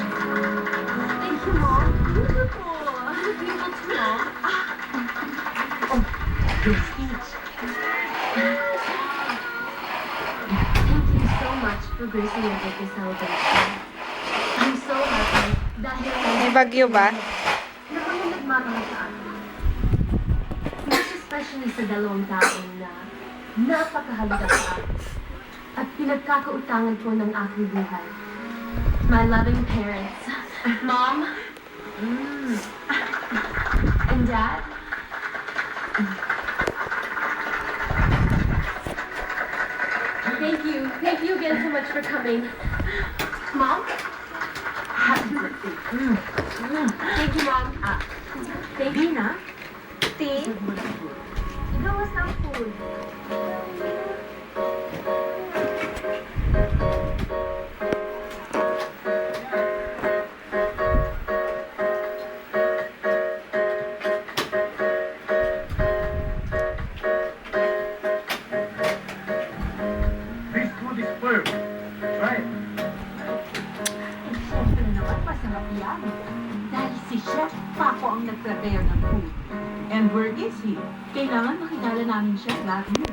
Thank you, Mom. Beautiful. Beautiful too, Mom. Your speech. Thank you so much for gracing our birthday celebration. I'm so happy dahil May bagyo ba? na kami nagmamahal sa akin. Most especially sa dalawang taong na napakahalaga sa akin at pinagkakautangan ko ng aking buhay. My loving parents, Mom, and Dad. Thank you again so much for coming. Mom? Happy birthday. Thank you, Mom. Thank you. Dina, Tea? Gawas ng food. This food is firm. Try it. siyempre naman masarap yan. Dahil si Chef Paco ang nag-prepare ng food. And where is he? Kailangan makilala namin siya lahat mo.